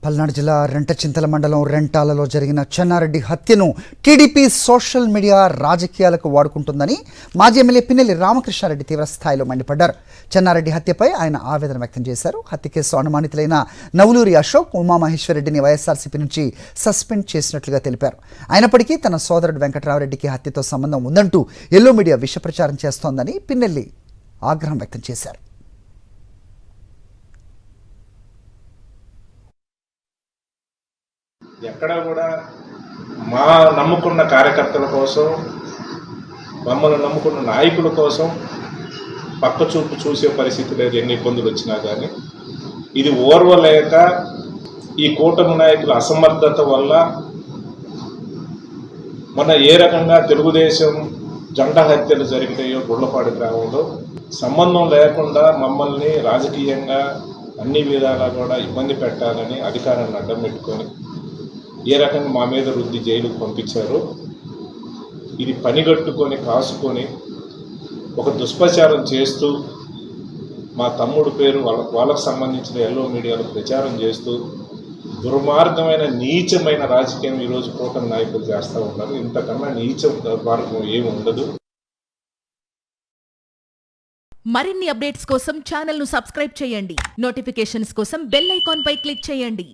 పల్నాడు జిల్లా రెంటచింతల మండలం రెంటాలలో జరిగిన చెన్నారెడ్డి హత్యను టీడీపీ సోషల్ మీడియా రాజకీయాలకు వాడుకుంటుందని మాజీ ఎమ్మెల్యే పిన్నెల్లి రామకృష్ణారెడ్డి తీవ్ర స్థాయిలో మండిపడ్డారు. చెన్నారెడ్డి హత్యపై ఆయన ఆవేదన వ్యక్తం చేశారు. హత్య కేసు అనుమానితులైన నవలూరి అశోక్, ఉమామహేశ్వరరెడ్డిని వైఎస్ఆర్సీపీ నుంచి సస్పెండ్ చేసినట్లుగా తెలిపారు. అయినప్పటికీ తన సోదరుడు వెంకట్రామరెడ్డికి హత్యతో సంబంధం ఉందంటూ ఎల్లో మీడియా విష ప్రచారం చేస్తోందని పిన్నెల్లి ఆగ్రహం వ్యక్తం చేశారు. ఎక్కడా కూడా మా నమ్ముకున్న కార్యకర్తల కోసం, మమ్మల్ని నమ్ముకున్న నాయకుల కోసం పక్క చూపు చూసే పరిస్థితి లేదు. ఎన్ని ఇబ్బందులు వచ్చినా కానీ ఇది ఓర్వలేక ఈ కూటమి నాయకుల అసమర్థత వల్ల మన ఏ రకంగా తెలుగుదేశం జంట హత్యలు జరిగినాయో గుళ్ళపాడు గ్రామంలో సంబంధం లేకుండా మమ్మల్ని రాజకీయంగా అన్ని విధాలా కూడా ఇబ్బంది పెట్టాలని అధికారాన్ని అడ్డం పెట్టుకొని ఏ రకంగా మా మీద రుద్ది జైలుకు పంపించారో ఇది పనిగట్టుకొని కాసుకొని ఒక దుష్ప్రచారం చేస్తూ మా తమ్ముడు పేరు వాళ్ళకు సంబంధించిన ఎల్లో మీడియాలో ప్రచారం చేస్తూ దుర్మార్గమైన నీచమైన రాజకీయం ఈరోజు కూటమి నాయకులు చేస్తూ ఉన్నారు. ఇంతకన్నా నీచ మార్గం ఏమి ఉండదు. మరిన్ని అప్డేట్స్ కోసం ఛానల్ను సబ్స్క్రైబ్ చేయండి. నోటిఫికేషన్స్ కోసం బెల్ ఐకాన్ పై క్లిక్ చేయండి.